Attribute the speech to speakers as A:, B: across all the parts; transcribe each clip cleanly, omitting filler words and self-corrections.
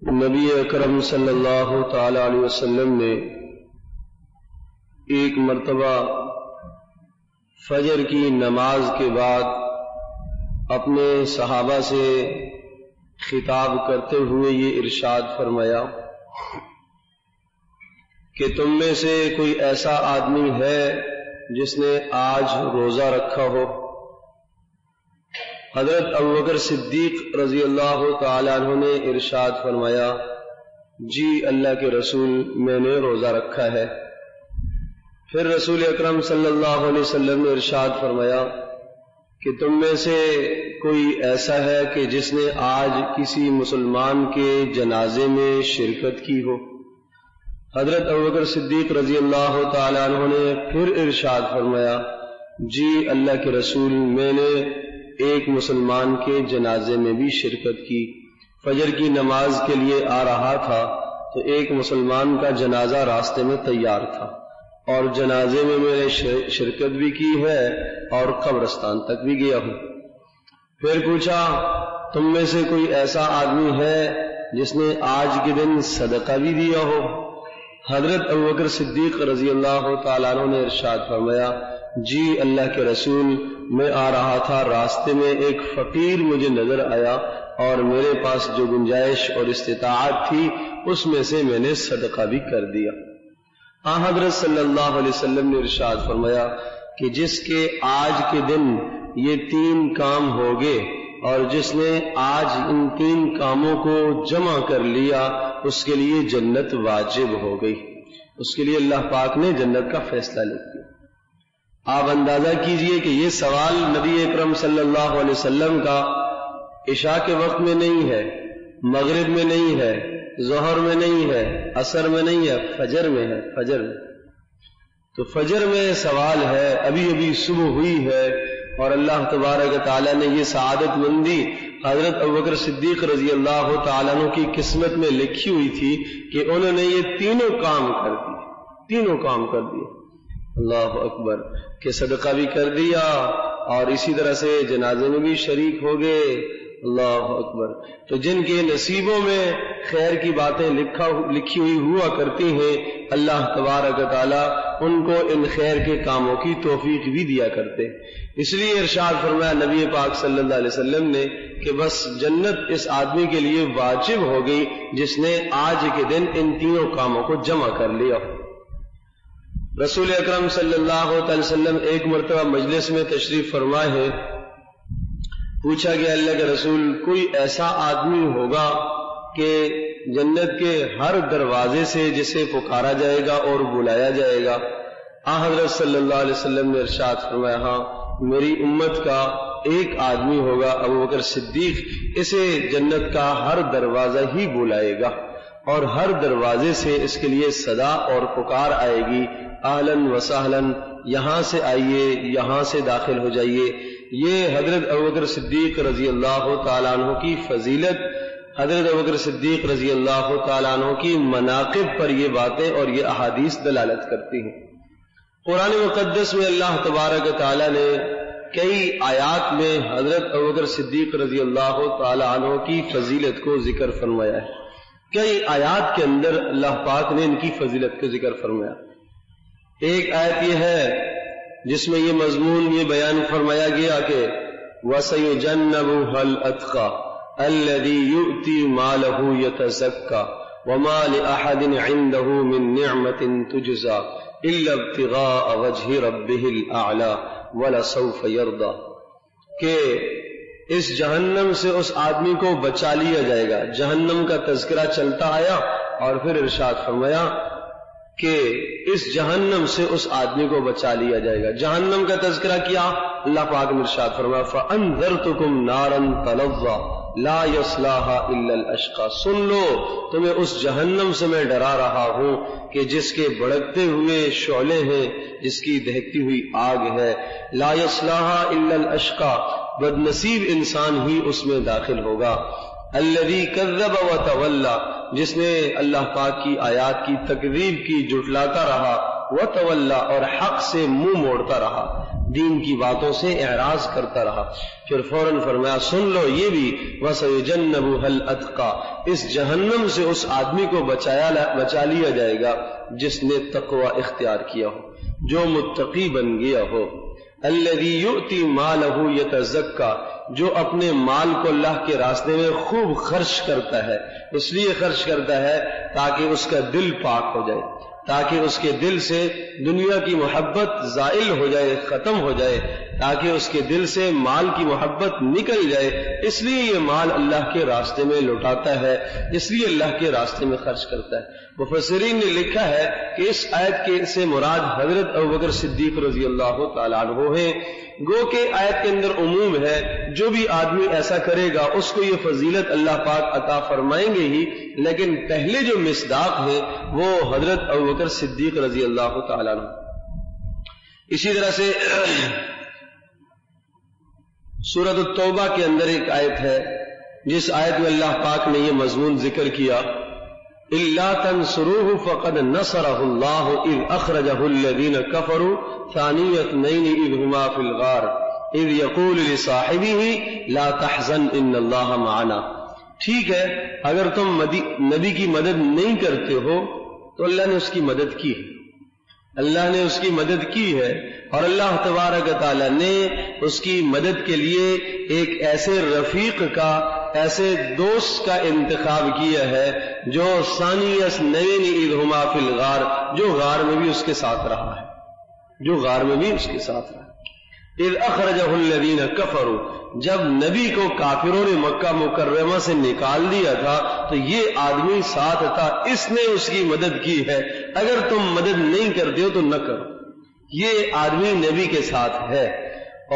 A: نبی اکرم صلی اللہ تعالی علیہ وسلم نے ایک مرتبہ فجر کی نماز کے بعد اپنے صحابہ سے خطاب کرتے ہوئے یہ ارشاد فرمایا کہ تم میں سے کوئی ایسا آدمی ہے جس نے آج روزہ رکھا ہو؟ حضرت ابوبکر صدیق رضی اللہ تعالی عنہ نے ارشاد فرمایا، جی اللہ کے رسول، میں نے روزہ رکھا ہے۔ پھر رسول اکرم صلی اللہ علیہ وسلم نے ارشاد فرمایا کہ تم میں سے کوئی ایسا ہے کہ جس نے آج کسی مسلمان کے جنازے میں شرکت کی ہو؟ حضرت ابوبکر صدیق رضی اللہ تعالی عنہ نے پھر ارشاد فرمایا، جی اللہ کے رسول، میں نے ایک مسلمان کے جنازے میں بھی شرکت کی۔ فجر کی نماز کے لیے آ رہا تھا تو ایک مسلمان کا جنازہ راستے میں تیار تھا اور جنازے میں میں نے شرکت بھی کی ہے اور قبرستان تک بھی گیا ہوں۔ پھر پوچھا، تم میں سے کوئی ایسا آدمی ہے جس نے آج کے دن صدقہ بھی دیا ہو؟ حضرت ابوبکر صدیق رضی اللہ تعالیٰ عنہ نے ارشاد فرمایا، جی اللہ کے رسول، میں آ رہا تھا، راستے میں ایک فقیر مجھے نظر آیا اور میرے پاس جو گنجائش اور استطاعت تھی اس میں سے میں نے صدقہ بھی کر دیا۔ حضرت صلی اللہ علیہ وسلم نے ارشاد فرمایا کہ جس کے آج کے دن یہ 3 کام ہوگے اور جس نے آج ان 3 کاموں کو جمع کر لیا اس کے لیے جنت واجب ہو گئی، اس کے لیے اللہ پاک نے جنت کا فیصلہ لکھ دیا۔ آپ اندازہ کیجئے کہ یہ سوال نبی اکرم صلی اللہ علیہ وسلم کا عشاء کے وقت میں نہیں ہے، مغرب میں نہیں ہے، ظہر میں نہیں ہے، عصر میں نہیں ہے، فجر میں ہے۔ فجر میں تو فجر میں سوال ہے، ابھی ابھی صبح ہوئی ہے اور اللہ تبارک تعالیٰ نے یہ سعادت مندی حضرت ابوبکر صدیق رضی اللہ تعالیٰ عنہ کی قسمت میں لکھی ہوئی تھی کہ انہوں نے یہ تینوں کام کر دیے، تینوں کام کر دیے۔ اللہ اکبر، کہ صدقہ بھی کر دیا اور اسی طرح سے جنازے میں بھی شریک ہو گئے۔ اللہ اکبر۔ تو جن کے نصیبوں میں خیر کی باتیں لکھی ہوئی ہوا کرتی ہیں، اللہ تبارک تعالی ان کو ان خیر کے کاموں کی توفیق بھی دیا کرتے۔ اس لیے ارشاد فرمایا نبی پاک صلی اللہ علیہ وسلم نے کہ بس جنت اس آدمی کے لیے واجب ہو گئی جس نے آج کے دن ان تینوں کاموں کو جمع کر لیا۔ رسول اکرم صلی اللہ علیہ وسلم ایک مرتبہ مجلس میں تشریف فرما ہے، پوچھا گیا اللہ کے رسول، کوئی ایسا آدمی ہوگا کہ جنت کے ہر دروازے سے جسے پکارا جائے گا اور بلایا جائے گا؟ حضرت صلی اللہ علیہ وسلم نے ارشاد فرمایا، ہاں، میری امت کا ایک آدمی ہوگا ابوبکر صدیق، اسے جنت کا ہر دروازہ ہی بلائے گا اور ہر دروازے سے اس کے لیے صدا اور پکار آئے گی، اہلاً و سہلاً، یہاں سے آئیے، یہاں سے داخل ہو جائیے۔ یہ حضرت ابوبکر صدیق رضی اللہ تعالیٰ عنہ کی فضیلت، حضرت ابوبکر صدیق رضی اللہ تعالیٰ عنہ کی مناقب پر یہ باتیں اور یہ احادیث دلالت کرتی ہیں۔ قرآن مقدس میں اللہ تبارک تعالیٰ نے کئی آیات میں حضرت ابوبکر صدیق رضی اللہ تعالیٰ عنہ کی فضیلت کو ذکر فرمایا ہے۔ کئی آیات کے اندر اللہ پاک نے ان کی فضیلت کو ذکر فرمایا۔ ایک آیت یہ ہے جس میں یہ مضمون یہ بیان فرمایا گیا کہ وَسَيُجَنَّبُهَا الْأَتْقَى الَّذِي يُؤْتِي مَالَهُ يَتَزَكَّى وَمَا لِأَحَدٍ عِندَهُ مِن نِّعْمَةٍ تُجْزَى إِلَّا ابْتِغَاءَ وَجْهِ رَبِّهِ الْأَعْلَى وَلَسَوْفَ يَرْضَى، کہ اس جہنم سے اس آدمی کو بچا لیا جائے گا۔ جہنم کا تذکرہ چلتا آیا اور پھر ارشاد فرمایا کہ اس جہنم سے اس آدمی کو بچا لیا جائے گا۔ جہنم کا تذکرہ کیا، اللہ پاک نے ارشاد فرمایا فَأَنذَرْتُكُمْ نَارًا تَلَظَّى لَا يَصْلَاهَا إِلَّا الْأَشْقَى، سن لو، تمہیں اس جہنم سے میں ڈرا رہا ہوں کہ جس کے بھڑکتے ہوئے شعلے ہیں، جس کی دہکتی ہوئی آگ ہے، لا يَصْلَاهَا إِلَّا الْأَشْقَى، بد نصیب انسان ہی اس میں داخل ہوگا۔ الذی کذب وتولی، جس نے اللہ پاک کی آیات کی تکذیب کی، جھٹلاتا رہا، وتولی، اور حق سے منہ موڑتا رہا۔ دین کی باتوں سے اعراض کرتا رہا. پھر فوراً فرمایا سن لو یہ بھی وَسَيُجَنَّبُهَا الْأَتْقَى، اس جہنم سے اس آدمی کو بچا لیا جائے گا جس نے تقوی اختیار کیا ہو، جو متقی بن گیا ہو. الَّذِي يُؤْتِي مَالَهُ يَتَزَكَّى، جو اپنے مال کو اللہ کے راستے میں خوب خرچ کرتا ہے. اس لیے خرچ کرتا ہے تاکہ اس کا دل پاک ہو جائے، تاکہ اس کے دل سے دنیا کی محبت زائل ہو جائے، ختم ہو جائے، تاکہ اس کے دل سے مال کی محبت نکل جائے. اس لیے یہ مال اللہ کے راستے میں لوٹاتا ہے، اس لیے اللہ کے راستے میں خرچ کرتا ہے. مفسرین نے لکھا ہے کہ اس آیت کے سے مراد حضرت ابوبکر صدیق رضی اللہ تعالیٰ عنہ ہیں. گو کہ آیت کے اندر عموم ہے، جو بھی آدمی ایسا کرے گا اس کو یہ فضیلت اللہ پاک عطا فرمائیں گے ہی، لیکن پہلے جو مصداق ہے وہ حضرت ابوبکر صدیق رضی اللہ تعالیٰ عنہ. اسی طرح سے سورۃ التوبہ کے اندر ایک آیت ہے جس آیت میں اللہ پاک نے یہ مضمون ذکر کیا إِلَّا تَنْصُرُوهُ فَقَدْ نَصَرَهُ اللَّهُ إِذْ أَخْرَجَهُ الَّذِينَ كَفَرُوا ثَانِيَ اثْنَيْنِ إِذْ هُمَا فِي الْغَارِ إِذْ يَقُولُ لِصَاحِبِهِ لَا تَحْزَنْ إِنَّ اللَّهَ مَعَنَا. ٹھیک ہے، اگر تم نبی کی مدد نہیں کرتے ہو تو اللہ نے اس کی مدد کی ہے، اللہ نے اس کی مدد کی ہے، اور اللہ تبارک تعالیٰ نے اس کی مدد کے لیے ایک ایسے رفیق کا، ایسے دوست کا انتخاب کیا ہے جو ثانی اثنین اذ ہما فی الغار، جو غار میں بھی اس کے ساتھ رہا ہے، جو غار میں بھی اس کے ساتھ رہا ہے. اذ اخرجہ الذین کفروا، جب نبی کو کافروں نے مکہ مکرمہ سے نکال دیا تھا تو یہ آدمی ساتھ تھا، اس نے اس کی مدد کی ہے. اگر تم مدد نہیں کرتے ہو تو نہ کرو. یہ آدمی نبی کے ساتھ ہے،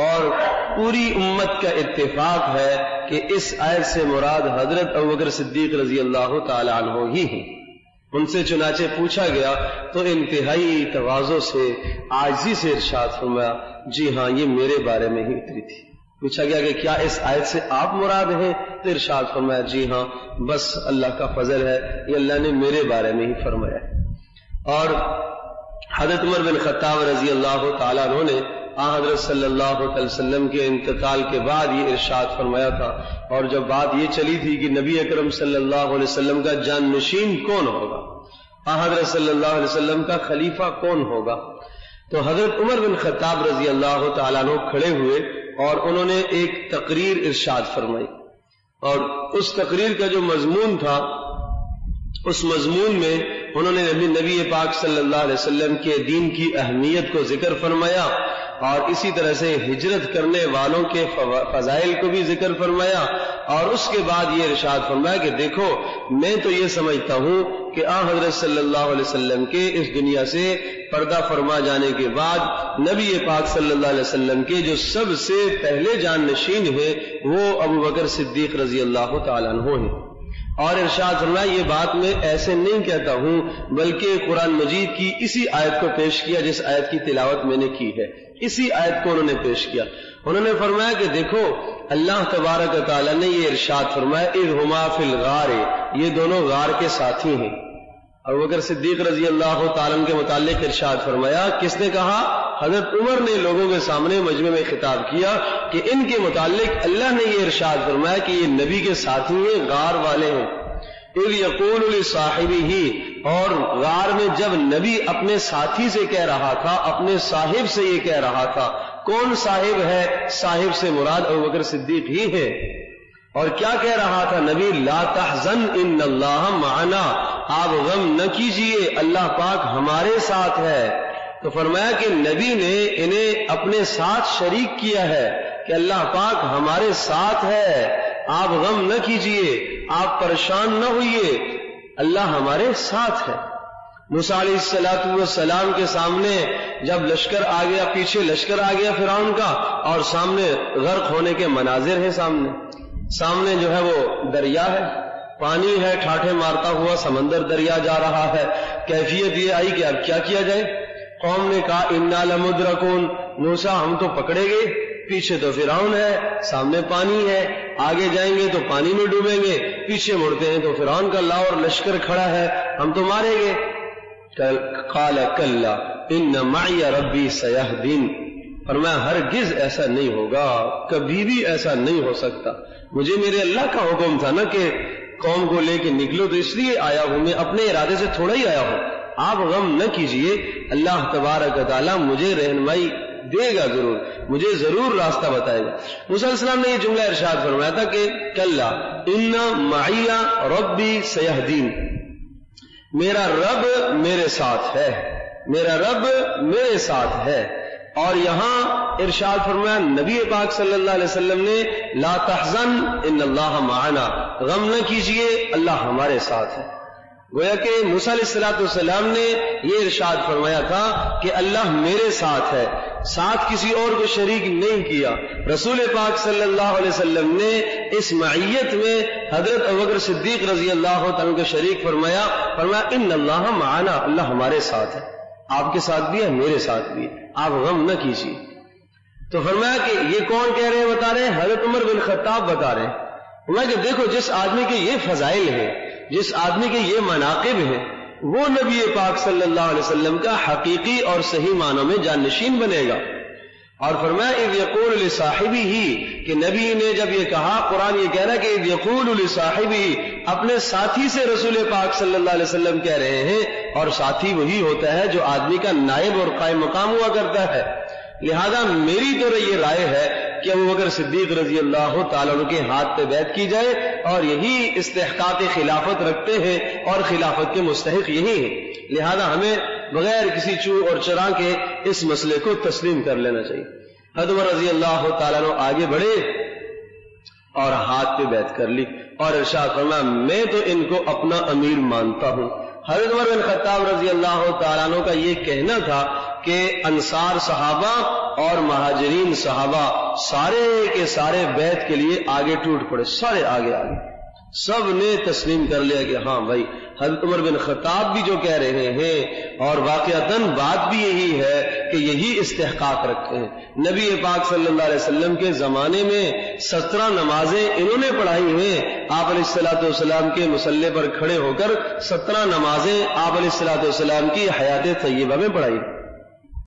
A: اور پوری امت کا اتفاق ہے کہ اس آیت سے مراد حضرت ابوبکر صدیق رضی اللہ تعالی عنہ ہی ہیں. ان سے چنانچہ پوچھا گیا تو انتہائی تواضع سے، عاجزی سے ارشاد فرمایا جی ہاں یہ میرے بارے میں ہی اتری تھی. پوچھا گیا کہ کیا اس آیت سے آپ مراد ہیں؟ تو ارشاد فرمایا جی ہاں، بس اللہ کا فضل ہے، یہ اللہ نے میرے بارے میں ہی فرمایا ہے. اور حضرت عمر بن خطاب رضی اللہ تعالیٰ عنہ نے حضرت صلی اللہ علیہ وسلم کے انتقال کے بعد یہ ارشاد فرمایا تھا، اور جب بات یہ چلی تھی کہ نبی اکرم صلی اللہ علیہ وسلم کا جانشین کون ہوگا، حضرت صلی اللہ علیہ وسلم کا خلیفہ کون ہوگا، تو حضرت عمر بن خطاب رضی اللہ تعالیٰ عنہ کھڑے ہوئے اور انہوں نے ایک تقریر ارشاد فرمائی. اور اس تقریر کا جو مضمون تھا، اس مضمون میں انہوں نے نبی پاک صلی اللہ علیہ وسلم کے دین کی اہمیت کو ذکر فرمایا، اور اسی طرح سے ہجرت کرنے والوں کے فضائل کو بھی ذکر فرمایا. اور اس کے بعد یہ ارشاد فرمایا کہ دیکھو میں تو یہ سمجھتا ہوں کہ حضرت صلی اللہ علیہ وسلم کے اس دنیا سے پردہ فرما جانے کے بعد نبی پاک صلی اللہ علیہ وسلم کے جو سب سے پہلے جان نشین ہیں وہ ابوبکر صدیق رضی اللہ تعالیٰ عنہ ہیں. اور ارشاد فرمایا یہ بات میں ایسے نہیں کہتا ہوں، بلکہ قرآن مجید کی اسی آیت کو پیش کیا جس آیت کی تلاوت میں نے کی ہے، اسی آیت کو انہوں نے پیش کیا. انہوں نے فرمایا کہ دیکھو اللہ تبارک و تعالیٰ نے یہ ارشاد فرمایا اذ ہما فی الغار، یہ دونوں غار کے ساتھی ہیں. ابوبکر صدیق رضی اللہ تعالیٰ عنہ کے متعلق ارشاد فرمایا، کس نے کہا؟ حضرت عمر نے لوگوں کے سامنے مجمع میں خطاب کیا کہ ان کے متعلق اللہ نے یہ ارشاد فرمایا کہ یہ نبی کے ساتھی ہیں، غار والے ہیں. اذ یقول لصاحبہ، اور غار میں جب نبی اپنے ساتھی سے کہہ رہا تھا، اپنے صاحب سے یہ کہہ رہا تھا. کون صاحب ہے؟ صاحب سے مراد ابوبکر صدیق ہی ہے. اور کیا کہہ رہا تھا نبی؟ لا تحزن ان اللہ معنا، آپ غم نہ کیجئے اللہ پاک ہمارے ساتھ ہے. تو فرمایا کہ نبی نے انہیں اپنے ساتھ شریک کیا ہے کہ اللہ پاک ہمارے ساتھ ہے، آپ غم نہ کیجئے، آپ پریشان نہ ہوئیے، اللہ ہمارے ساتھ ہے. موسیٰ علیہ السلام کے سامنے جب لشکر آ گیا، پیچھے لشکر آ گیا فرعون کا، اور سامنے غرق ہونے کے مناظر ہیں، سامنے جو ہے وہ دریا ہے، پانی ہے، ٹھاٹھے مارتا ہوا سمندر دریا جا رہا ہے. کیفیت یہ آئی کہ اب کیا کیا جائے؟ قوم نے کہا انا لمدرکون، موسیٰ ہم تو پکڑے گئے، پیچھے تو فرعون ہے، سامنے پانی ہے، آگے جائیں گے تو پانی میں ڈوبیں گے، پیچھے مڑتے ہیں تو فرعون کا لاؤ اور لشکر کھڑا ہے، ہم تو مارے گے. قال کلا ان معی ربی سیہدین، فرمایا ہرگز ایسا نہیں ہوگا، کبھی بھی ایسا نہیں ہو سکتا. مجھے میرے اللہ کا حکم تھا نا کہ قوم کو لے کے نکلو، تو اس لیے آیا ہوں، میں اپنے ارادے سے تھوڑا ہی آیا ہوں. آپ غم نہ کیجئے، اللہ تبارک و تعالیٰ مجھے رہنمائی دے گا، ضرور مجھے ضرور راستہ بتائے گا. موسیٰ علیہ السلام نے یہ جملہ ارشاد فرمایا تھا کہ کلا ان معی ربی سیہدین، میرا رب میرے ساتھ ہے، میرا رب میرے ساتھ ہے. اور یہاں ارشاد فرمایا نبی پاک صلی اللہ علیہ وسلم نے لا تحزن ان اللہ معنا، غم نہ کیجئے اللہ ہمارے ساتھ ہے. گویا کہ موسیٰ علیہ السلام نے یہ ارشاد فرمایا تھا کہ اللہ میرے ساتھ ہے، ساتھ کسی اور کو شریک نہیں کیا. رسول پاک صلی اللہ علیہ وسلم نے اس معیت میں حضرت ابوبکر صدیق رضی اللہ تعالیٰ کو شریک فرمایا ان اللہ معنا، اللہ ہمارے ساتھ ہے، آپ کے ساتھ بھی ہے میرے ساتھ بھی ہے، آپ غم نہ کیجیے. تو فرمایا کہ یہ کون کہہ رہے ہیں؟ بتا رہے ہیں حضرت عمر بن خطاب بتا رہے ہیں. فرمایا کہ دیکھو جس آدمی کے یہ فضائل ہیں، جس آدمی کے یہ مناقب ہیں، وہ نبی پاک صلی اللہ علیہ وسلم کا حقیقی اور صحیح معنوں میں جانشین بنے گا. اور فرمایا اذ یقول لصاحبہ، کہ نبی نے جب یہ کہا، قرآن یہ کہہ رہا ہے کہ اذ یقول لصاحبہ، اپنے ساتھی سے رسول پاک صلی اللہ علیہ وسلم کہہ رہے ہیں. اور ساتھی وہی ہوتا ہے جو آدمی کا نائب اور قائم مقام ہوا کرتا ہے. لہذا میری تو یہ رائے ہے کہ ابوبکر صدیق رضی اللہ تعالیٰ عنہ کے ہاتھ پہ بیعت کی جائے، اور یہی استحقاق خلافت رکھتے ہیں اور خلافت کے مستحق یہی ہیں. لہذا ہمیں بغیر کسی چو اور چرا کے اس مسئلے کو تسلیم کر لینا چاہیے. حضرت عمر رضی اللہ تعالیٰ عنہ آگے بڑھے اور ہاتھ پہ بیعت کر لی اور ارشاد فرمایا میں تو ان کو اپنا امیر مانتا ہوں. حضرت عمر بن خطاب رضی اللہ تعالیٰ عنہ کا یہ کہنا تھا کہ انصار صحابہ اور مہاجرین صحابہ سارے کے سارے بیعت کے لیے آگے ٹوٹ پڑے، سارے آگے سب نے تسلیم کر لیا کہ ہاں بھائی حضرت عمر بن خطاب بھی جو کہہ رہے ہیں، اور واقعتاً بات بھی یہی ہے کہ یہی استحقاق رکھتے ہیں. نبی پاک صلی اللہ علیہ وسلم کے زمانے میں 17 نمازیں انہوں نے پڑھائی ہیں. آپ علیہ الصلوۃ والسلام کے مصلی پر کھڑے ہو کر 17 نمازیں آپ علیہ الصلوۃ والسلام کی حیات طیبہ میں پڑھائی.